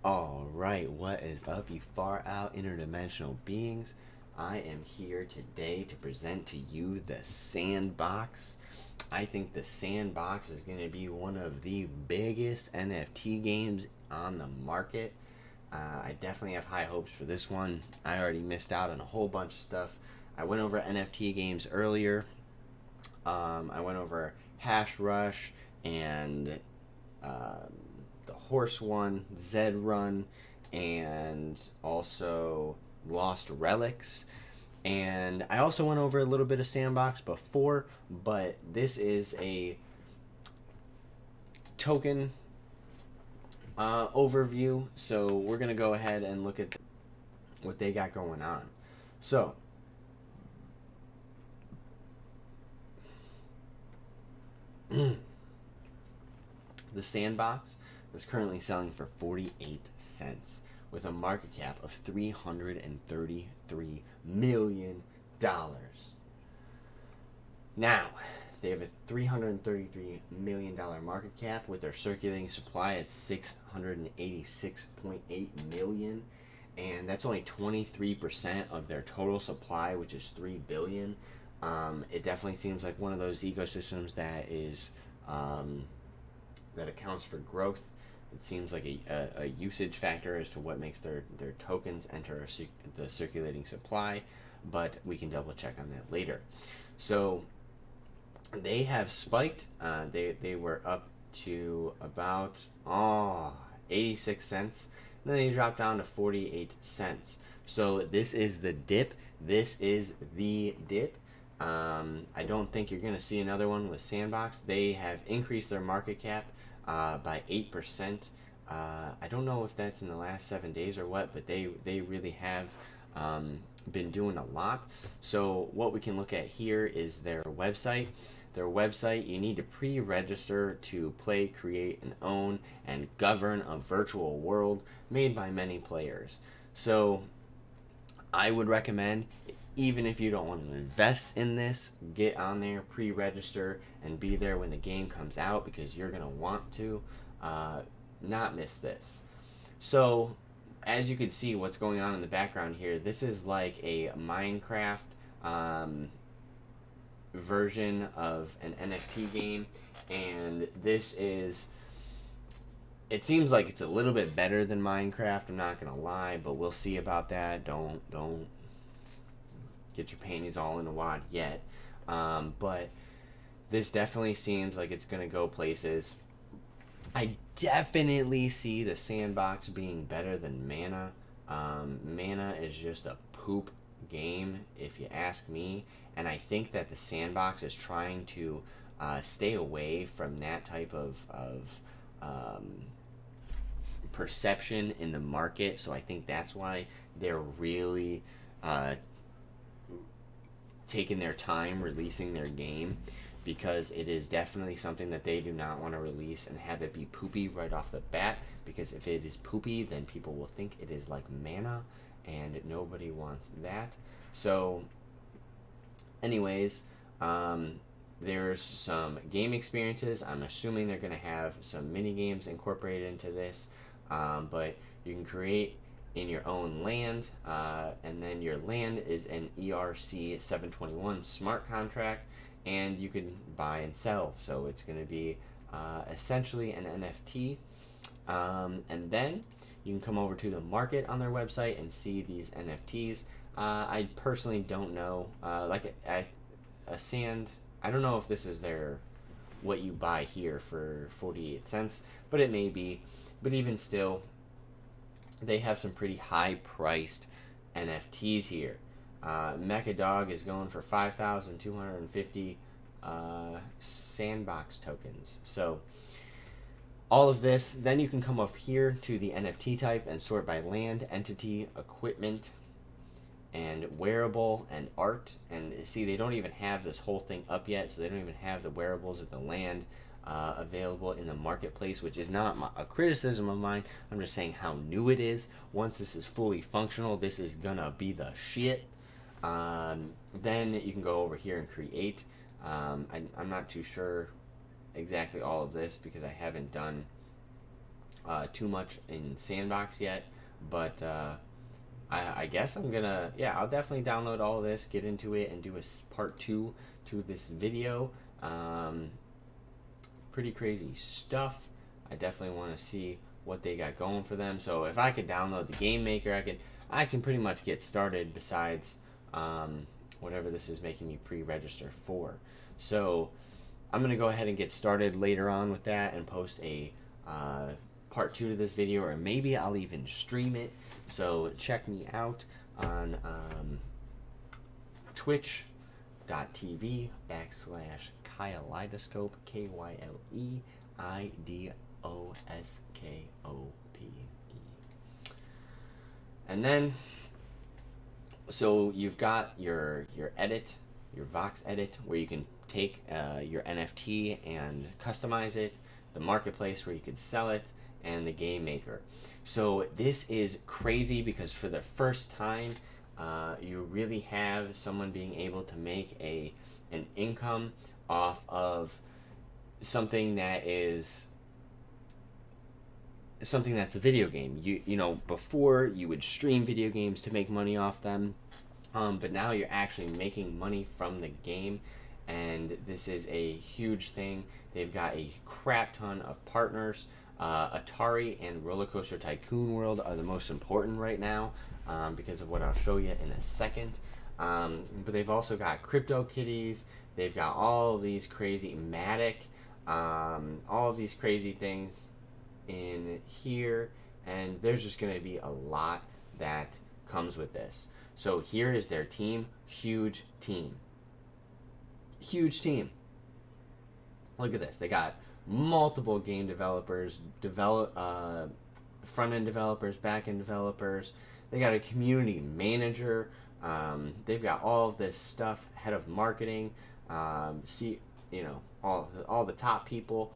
Alright, what is up, you far out interdimensional beings? I am here today to present to you the Sandbox. I think the Sandbox is going to be one of the biggest NFT games on the market. I definitely have high hopes for this one. I already missed out on a whole bunch of stuff. I went over NFT games earlier. I went over Hash Rush and um, the Horse one, Zed Run, and also Lost Relics. And I also went over a little bit of Sandbox before, but this is a token overview. So we're going to go ahead and look at what they got going on. So, the Sandbox is currently selling for 48 cents with a market cap of $333 million. Now, they have a $333 million market cap with their circulating supply at 686.8 million, and that's only 23% of their total supply, which is 3 billion. It definitely seems like one of those ecosystems that is that accounts for growth. It seems like a usage factor as to what makes their tokens enter the circulating supply, but we can double check on that later. So they have spiked. They were up to about 86 cents. And then they dropped down to 48 cents. So this is the dip. This is the dip. I don't think you're going to see another one with Sandbox. They have increased their market cap by 8%. I don't know if that's in the last 7 days or what, but they really have been doing a lot. So what we can look at here is their website. Their website, you need to pre-register to play, create, and own and govern a virtual world made by many players. So I would recommend, even if you don't want to invest in this, get on there, pre-register, and be there when the game comes out, because you're going to want to not miss this. So as you can see what's going on in the background here, this is like a Minecraft version of an NFT game, and this is, it seems like it's a little bit better than Minecraft, I'm not gonna lie, but we'll see about that. Don't get your panties all in a wad yet. But this definitely seems like it's gonna go places. I definitely see the Sandbox being better than Mana. Mana is just a poop game, if you ask me, and I think that the Sandbox is trying to stay away from that type of perception in the market. So I think that's why they're really taking their time releasing their game, because it is definitely something that they do not want to release and have it be poopy right off the bat, because if it is poopy, then people will think it is like Mana, and nobody wants that. So anyways, there's some game experiences. I'm assuming they're going to have some mini games incorporated into this, but you can create in your own land, and then your land is an ERC 721 smart contract, and you can buy and sell. So it's going to be essentially an NFT, and then you can come over to the market on their website and see these NFTs. I personally don't know, a sand. I don't know if this is their what you buy here for 48 cents, but it may be. But even still, they have some pretty high priced NFTs here. Mecha Dog is going for 5,250 Sandbox tokens. So all of this, then you can come up here to the NFT type and sort by land, entity, equipment, and wearable and art. And see, they don't even have this whole thing up yet, so they don't even have the wearables or the land available in the marketplace, which is not a criticism of mine. I'm just saying how new it is. Once this is fully functional, this is gonna be the shit. Then you can go over here and create. I'm not too sure exactly all of this because I haven't done too much in Sandbox yet, but I guess I'm gonna, yeah, I'll definitely download all of this, get into it, and do a part two to this video. Um, Pretty crazy stuff. I definitely want to see what they got going for them. So if I could download the game maker, I can pretty much get started. Besides whatever this is making me pre-register for. So I'm gonna go ahead and get started later on with that and post a part two to this video, or maybe I'll even stream it. So check me out on twitch.tv/Kaleidoscope, KYLEIDOSKOPE. And then, so you've got your edit, your Vox edit, where you can take your NFT and customize it, the marketplace where you could sell it, and the game maker. So this is crazy because for the first time, you really have someone being able to make an income off of something that's a video game. You know, before you would stream video games to make money off them, but now you're actually making money from the game, and this is a huge thing. They've got a crap ton of partners. Atari and Roller Coaster Tycoon World are the most important right now, because of what I'll show you in a second. But they've also got CryptoKitties. They've got all of these crazy Matic, all of these crazy things in here, and there's just going to be a lot that comes with this. So here is their team. Huge team. Look at this. They got multiple game developers, front-end developers, back-end developers. They got a community manager. They've got all of this stuff, head of marketing, all the top people.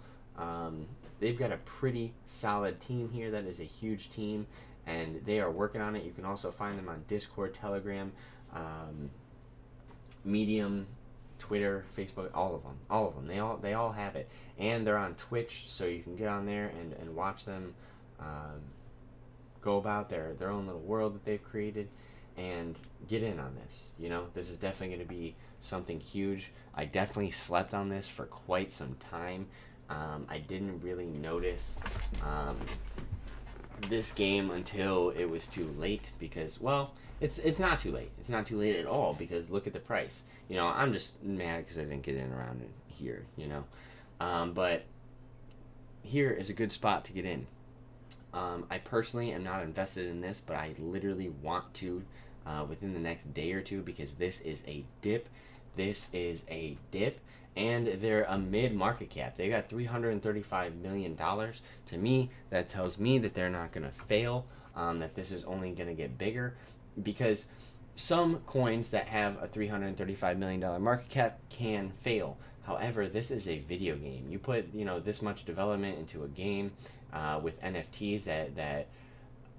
They've got a pretty solid team here. That is a huge team, and they are working on it. You can also find them on Discord, Telegram, Medium, Twitter, Facebook, all of them. They all have it, and they're on Twitch, so you can get on there and watch them go about their own little world that they've created, and get in on this. You know, this is definitely going to be something huge. I definitely slept on this for quite some time. I didn't really notice this game until it was too late, because, well, it's not too late. It's not too late at all, because look at the price. You know, I'm just mad because I didn't get in around here, you know. But here is a good spot to get in. I personally am not invested in this, but I literally want to within the next day or two, because this is a dip. And they're a mid-market cap. They got $335 million. To me, that tells me that they're not going to fail, that this is only going to get bigger, because some coins that have a $335 million market cap can fail. However, this is a video game. You put, this much development into a game with NFTs that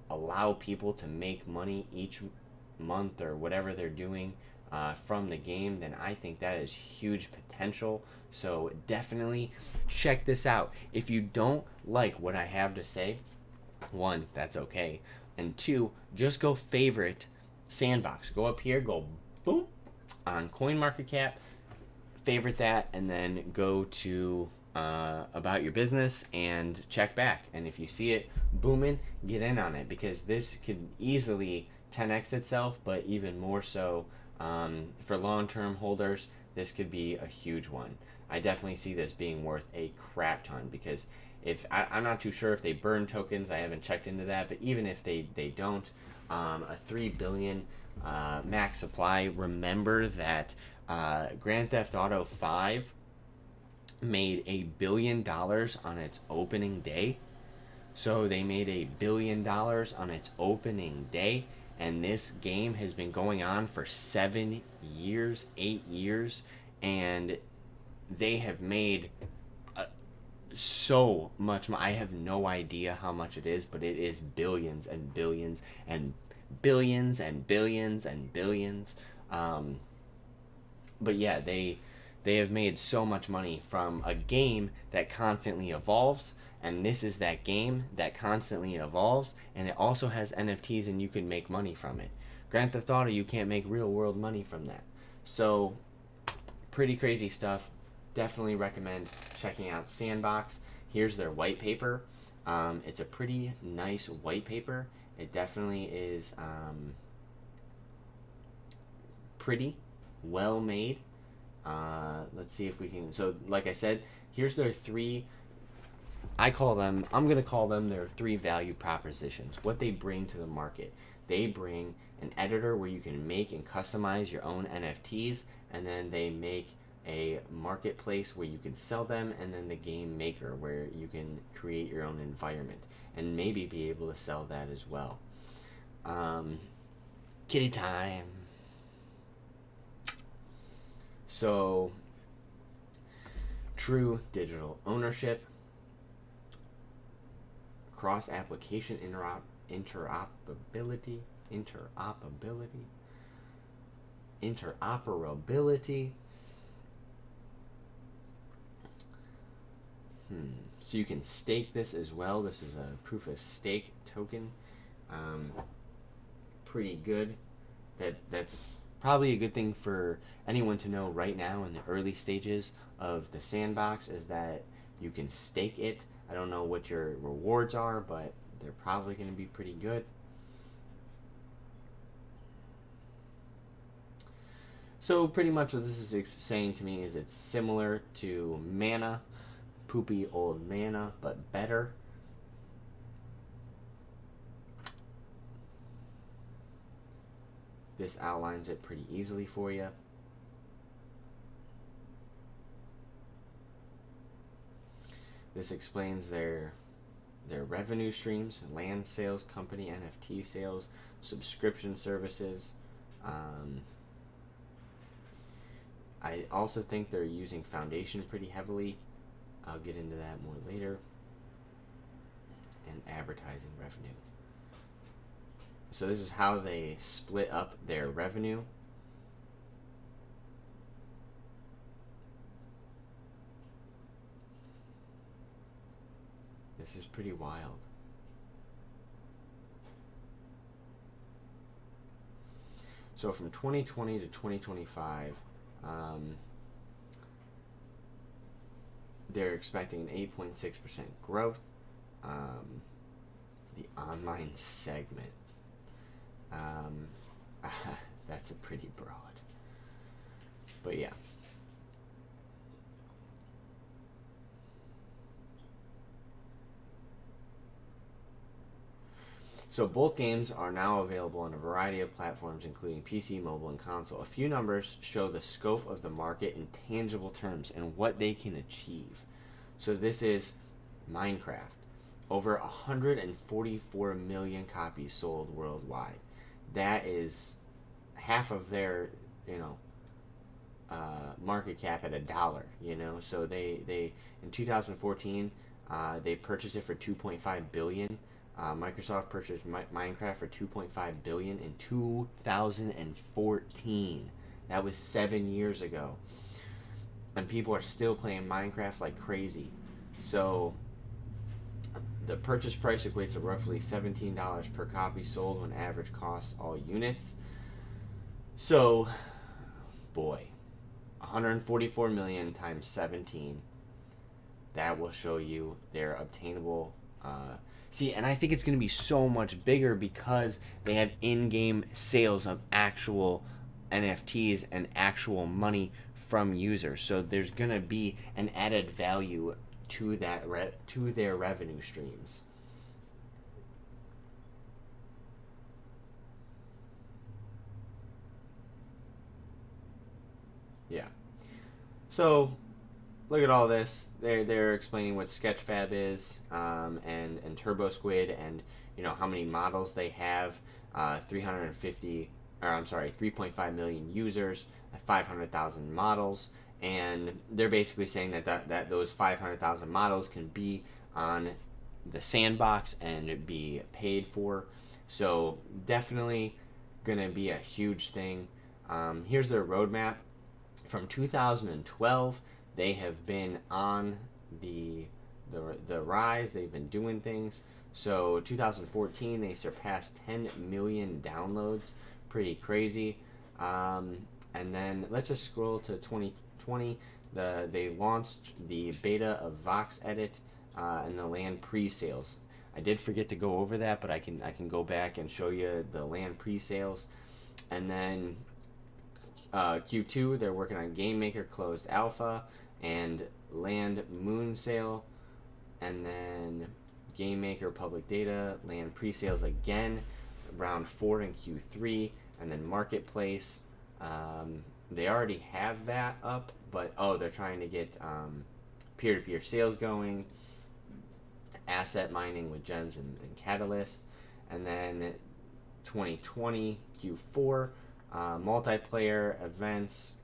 allow people to make money each month or whatever they're doing from the game, then I think that is huge potential. So definitely check this out. If you don't like what I have to say, one, that's okay. And two, just go favorite Sandbox. Go up here, go boom on CoinMarketCap, favorite that, and then go to about your business and check back. And if you see it booming, get in on it, because this could easily 10x itself, but even more so for long-term holders, this could be a huge one. I definitely see this being worth a crap ton, because if I'm not too sure if they burn tokens, I haven't checked into that, but even if they don't, a 3 billion max supply. Remember that Grand Theft Auto 5 made $1 billion on its opening day. So they made $1 billion on its opening day, and this game has been going on for 7 years, 8 years, and they have made so much money. I have no idea how much it is, but it is billions and billions and billions and billions and billions. But yeah, they They have made so much money from a game that constantly evolves, and this is that game that constantly evolves, and it also has NFTs, and you can make money from it. Grand Theft Auto, you can't make real world money from that. So, pretty crazy stuff. Definitely recommend checking out Sandbox. Here's their white paper. It's a pretty nice white paper. It definitely is pretty well made. Let's see if we can. So, like I said, here's their three. I'm going to call them their three value propositions. What they bring to the market. They bring an editor where you can make and customize your own NFTs, and then they make a marketplace where you can sell them, and then the game maker where you can create your own environment and maybe be able to sell that as well. Kitty time. So, true digital ownership, cross-application interoperability. So you can stake this as well. This is a proof of stake token. Pretty good. That's probably a good thing for anyone to know right now in the early stages of the Sandbox, is that you can stake it. I don't know what your rewards are, but they're probably going to be pretty good. So pretty much what this is saying to me is it's similar to Mana, poopy old Mana, but better. This outlines it pretty easily for you. This explains their revenue streams: land sales, company NFT sales, subscription services. I also think they're using Foundation pretty heavily. I'll get into that more later. And advertising revenue. So this is how they split up their revenue. This is pretty wild. So from 2020 to 2025, they're expecting an 8.6% growth. The online segment. That's a pretty broad. But yeah. So both games are now available on a variety of platforms, including PC, mobile, and console. A few numbers show the scope of the market in tangible terms and what they can achieve. So this is Minecraft. Over 144 million copies sold worldwide. That is half of their, market cap at $1. So they in 2014, they purchased it for 2.5 billion. Microsoft purchased Minecraft for 2.5 billion in 2014. That was 7 years ago, and people are still playing Minecraft like crazy. So the purchase price equates to roughly $17 per copy sold when average costs all units. So, boy, 144 million times 17. That will show you their obtainable. And I think it's going to be so much bigger because they have in-game sales of actual NFTs and actual money from users. So there's going to be an added value to that to their revenue streams. Yeah. So look at all this. They're explaining what Sketchfab is, and Turbo Squid, and how many models they have. 3.5 million users, 500,000 models, and they're basically saying that those 500,000 models can be on the Sandbox and be paid for. So definitely gonna be a huge thing. Here's their roadmap. from 2012, they have been on the the rise. They've been doing things. So 2014, they surpassed 10 million downloads. Pretty crazy. And then let's just scroll to 2020. They launched the beta of Vox Edit and the land pre-sales. I did forget to go over that, but I can go back and show you the land pre-sales. And then Q2, they're working on Game Maker closed alpha and land moon sale, and then Game Maker public data, land pre-sales again, round 4 in Q3, and then marketplace. They already have that up, but they're trying to get peer-to-peer sales going, asset mining with gems and catalysts, and then 2020 Q4, multiplayer events,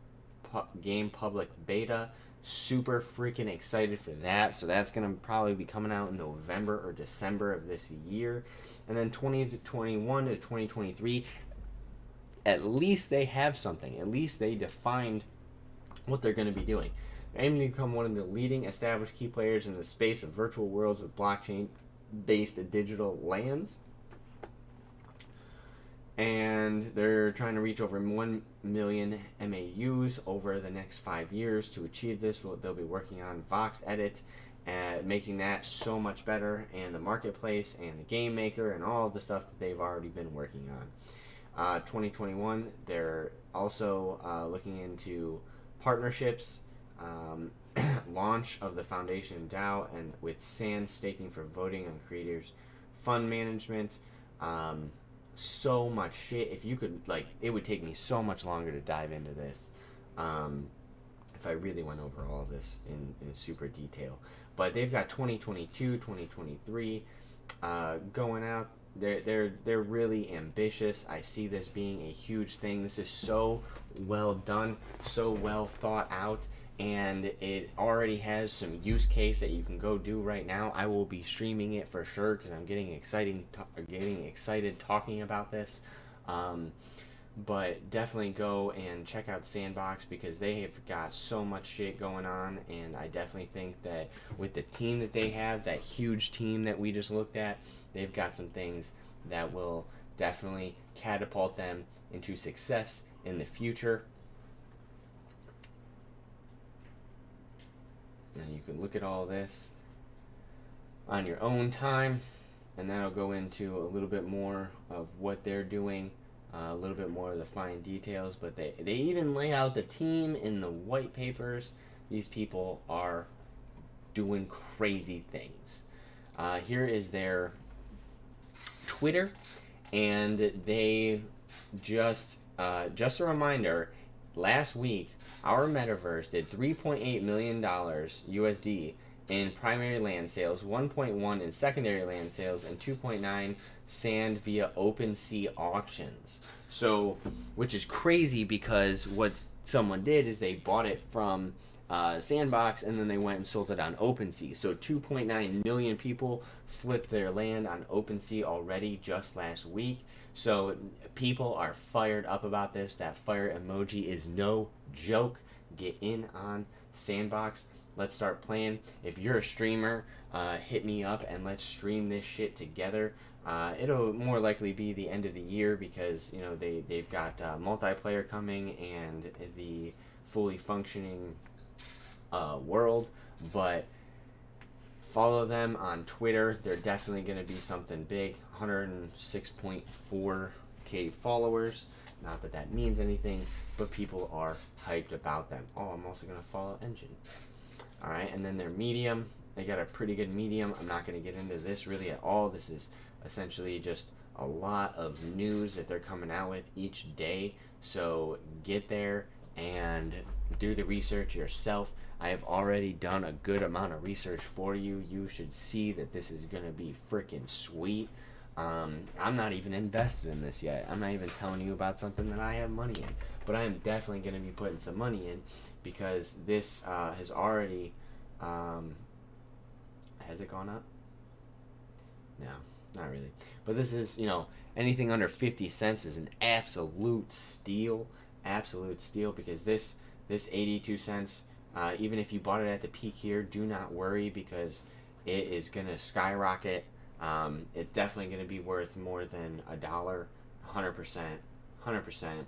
game public beta. Super freaking excited for that. So that's going to probably be coming out in November or December of this year. And then 2021 to 2023, at least they have something. At least they defined what they're going to be doing. They're aiming to become one of the leading established key players in the space of virtual worlds with blockchain-based digital lands. And they're trying to reach over 1 million MAUs over the next 5 years. To achieve this, they'll be working on Vox Edit, making that so much better, and the marketplace, and the game maker, and all of the stuff that they've already been working on. 2021, they're also looking into partnerships, launch of the Foundation DAO, and with Sand staking for voting on creators, fund management. So much shit. If you could, it would take me so much longer to dive into this if I really went over all of this in super detail. But they've got 2022, 2023 going out. They're really ambitious. I see this being a huge thing. This is so well done, so well thought out, and it already has some use case that you can go do right now. I will be streaming it for sure because I'm getting excited talking about this. But definitely go and check out Sandbox because they have got so much shit going on, and I definitely think that with the team that they have, that huge team that we just looked at, they've got some things that will definitely catapult them into success in the future. And you can look at all this on your own time, and that'll go into a little bit more of what they're doing, a little bit more of the fine details, but they even lay out the team in the white papers. These people are doing crazy things. Here is their Twitter, and they just a reminder, last week our metaverse did $3.8 million USD in primary land sales, 1.1 in secondary land sales, and 2.9 sand via OpenSea auctions. So, which is crazy because what someone did is they bought it from Sandbox and then they went and sold it on OpenSea. So 2.9 million people flipped their land on OpenSea already just last week. So people are fired up about this. That fire emoji is no joke. Get in on Sandbox. Let's start playing. If you're a streamer, hit me up and let's stream this shit together. It'll more likely be the end of the year because they've got multiplayer coming and the fully functioning world. But follow them on Twitter. They're definitely going to be something big. 106.4k followers. Not that that means anything, but people are hyped about them. Oh, I'm also going to follow Engine. All right, and then their Medium. They got a pretty good Medium. I'm not going to get into this really at all. This is essentially just a lot of news that they're coming out with each day. So get there and do the research yourself. I have already done a good amount of research for you. You should see that this is going to be freaking sweet. I'm not even invested in this yet. I'm not even telling you about something that I have money in. But I am definitely going to be putting some money in because this has already... has it gone up? No, not really. But this is, anything under 50 cents is an absolute steal. Absolute steal because this this 82 cents, even if you bought it at the peak here, do not worry because it is going to skyrocket. It's definitely going to be worth more than $1, 100%, 100%.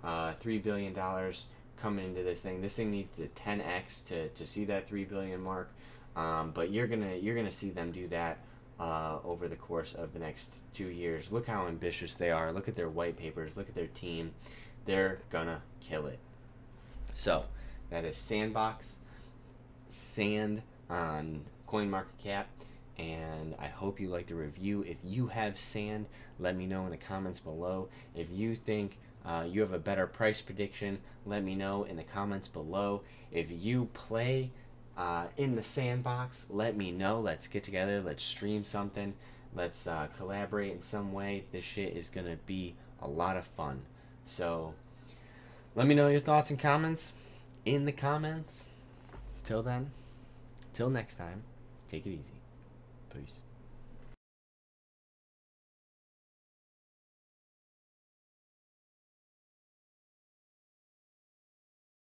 $3 billion coming into this thing. This thing needs a 10x to see that 3 billion mark. But you're gonna see them do that over the course of the next 2 years. Look how ambitious they are. Look at their white papers. Look at their team. They're gonna kill it. So that is Sandbox, Sand on CoinMarketCap. And I hope you like the review. If you have Sand, let me know in the comments below. If you think you have a better price prediction, let me know in the comments below. If you play in the Sandbox, let me know. Let's get together. Let's stream something. Let's collaborate in some way. This shit is going to be a lot of fun. So let me know your thoughts and comments in the comments. Till then, till next time, take it easy. Peace.